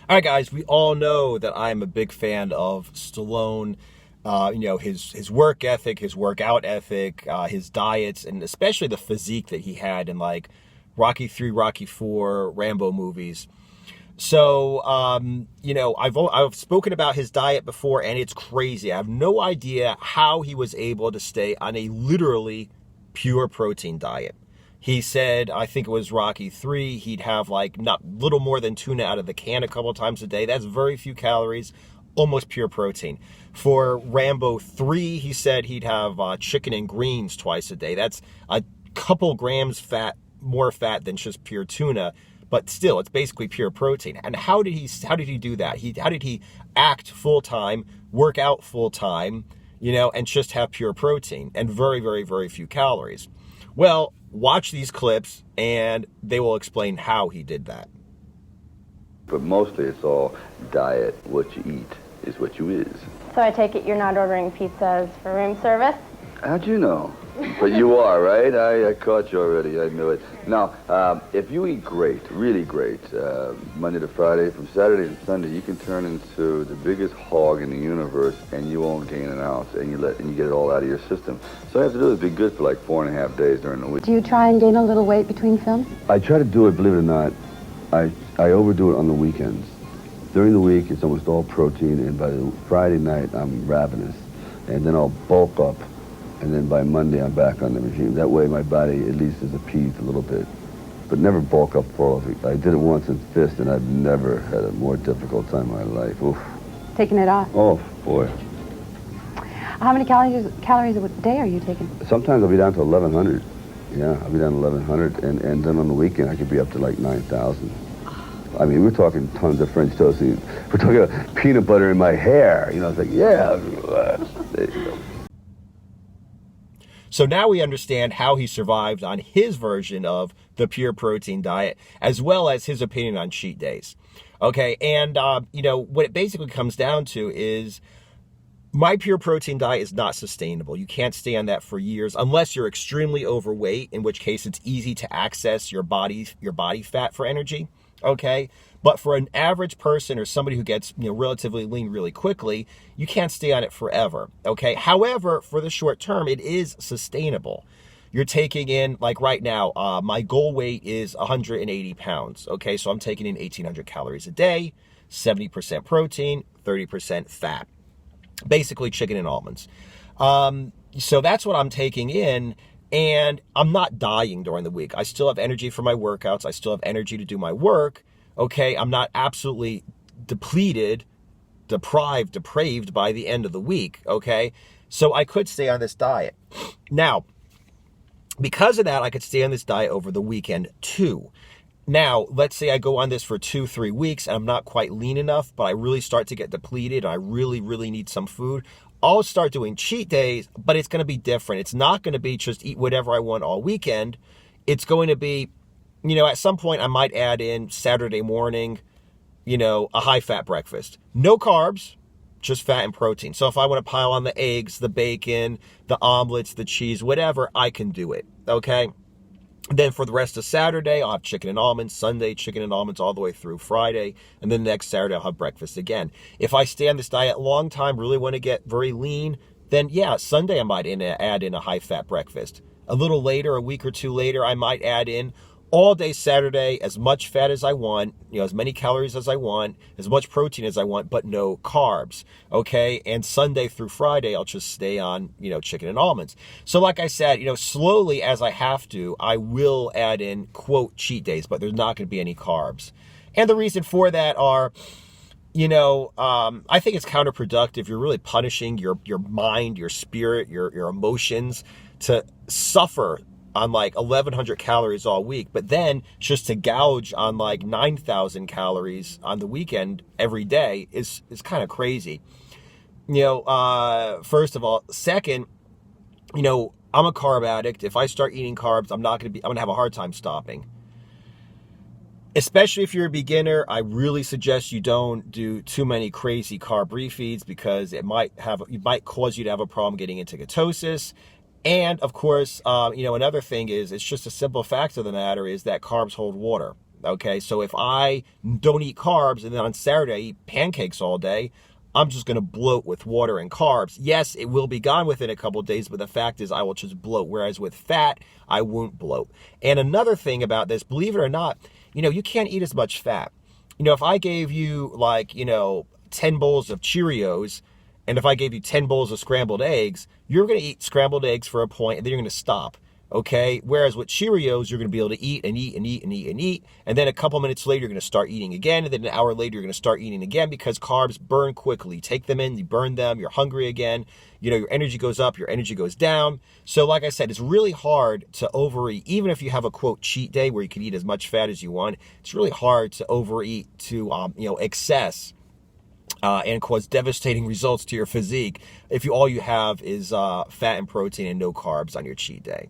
All right, guys, we all know that I'm a big fan of Stallone. His work ethic, his workout ethic, his diets, and especially the physique that he had in like Rocky 3, Rocky 4, Rambo movies. So, I've spoken about his diet before, and it's crazy. I have no idea how he was able to stay on a literally pure protein diet. He said, I think it was Rocky 3, he'd have like not little more than tuna out of the can a couple of times a day. That's very few calories, almost pure protein. For Rambo 3, he said he'd have chicken and greens twice a day. That's a couple grams more fat than just pure tuna, but still, it's basically pure protein. And how did he do that? How did he act full time, work out full time, and just have pure protein and very, very, very few calories? Well, watch these clips and they will explain how he did that. But mostly it's all diet. What you eat is what you is. So I take it you're not ordering pizzas for room service? How'd you know? But you are, right? I caught you already. I knew it. Now, if you eat great, really great, Monday to Friday, from Saturday to Sunday, you can turn into the biggest hog in the universe, and you won't gain an ounce, and you get it all out of your system. So all you have to do is be good for like 4.5 days during the week. Do you try and gain a little weight between films? I try to do it, believe it or not. I overdo it on the weekends. During the week, it's almost all protein, and by the Friday night, I'm ravenous. And then I'll bulk up, and then by Monday, I'm back on the regime. That way, my body at least is appeased a little bit. But never bulk up full. I did it once in Fist, and I've never had a more difficult time in my life. Oof. Taking it off? Oh, boy. How many calories a day are you taking? Sometimes I'll be down to 1,100. Yeah, I'll be down to 1,100, and then on the weekend, I could be up to like 9,000. I mean, we're talking tons of French toast. We're talking about peanut butter in my hair. It's like, yeah. There you go. So now we understand how he survived on his version of the pure protein diet, as well as his opinion on cheat days. Okay, and, what it basically comes down to is my pure protein diet is not sustainable. You can't stay on that for years unless you're extremely overweight, in which case it's easy to access your body fat for energy. Okay, but for an average person or somebody who gets relatively lean really quickly, you can't stay on it forever. Okay, however, for the short term, it is sustainable. You're taking in, like right now, my goal weight is 180 pounds. Okay, so I'm taking in 1,800 calories a day, 70% protein, 30% fat, basically chicken and almonds. So that's what I'm taking in. And I'm not dying during the week. I still have energy for my workouts. I still have energy to do my work. Okay, I'm not absolutely depraved by the end of the week. Okay, so I could stay on this diet. Now, because of that, I could stay on this diet over the weekend too. Now, let's say I go on this for 2-3 weeks and I'm not quite lean enough, but I really start to get depleted and I really, really need some food. I'll start doing cheat days, but it's going to be different. It's not going to be just eat whatever I want all weekend. It's going to be, at some point I might add in Saturday morning, a high-fat breakfast. No carbs, just fat and protein. So if I want to pile on the eggs, the bacon, the omelets, the cheese, whatever, I can do it, okay? Then for the rest of Saturday, I'll have chicken and almonds. Sunday, chicken and almonds all the way through Friday. And then next Saturday, I'll have breakfast again. If I stay on this diet a long time, really want to get very lean, then yeah, Sunday I might add in a high-fat breakfast. A little later, a week or two later, I might add in all day Saturday, as much fat as I want, as many calories as I want, as much protein as I want, but no carbs, okay? And Sunday through Friday, I'll just stay on, chicken and almonds. So like I said, slowly as I have to, I will add in, quote, cheat days, but there's not going to be any carbs. And the reason for that are, I think it's counterproductive. You're really punishing your mind, your spirit, your emotions to suffer on like 1,100 calories all week, but then just to gouge on like 9,000 calories on the weekend every day is kind of crazy. First of all. Second, I'm a carb addict. If I start eating carbs, I'm going to have a hard time stopping. Especially if you're a beginner, I really suggest you don't do too many crazy carb refeeds because it might cause you to have a problem getting into ketosis. And of course, another thing is, it's just a simple fact of the matter is that carbs hold water. Okay, so if I don't eat carbs and then on Saturday I eat pancakes all day, I'm just going to bloat with water and carbs. Yes, it will be gone within a couple of days, but the fact is I will just bloat. Whereas with fat, I won't bloat. And another thing about this, believe it or not, you can't eat as much fat. If I gave you 10 bowls of Cheerios, and if I gave you 10 bowls of scrambled eggs, you're going to eat scrambled eggs for a point, and then you're going to stop. Okay, whereas with Cheerios, you're going to be able to eat and eat and eat and eat and eat. And then a couple minutes later, you're going to start eating again. And then an hour later, you're going to start eating again because carbs burn quickly. You take them in, you burn them, you're hungry again. Your energy goes up, your energy goes down. So like I said, it's really hard to overeat. Even if you have a, quote, cheat day where you can eat as much fat as you want, it's really hard to overeat to, excess. And cause devastating results to your physique if all you have is fat and protein and no carbs on your cheat day.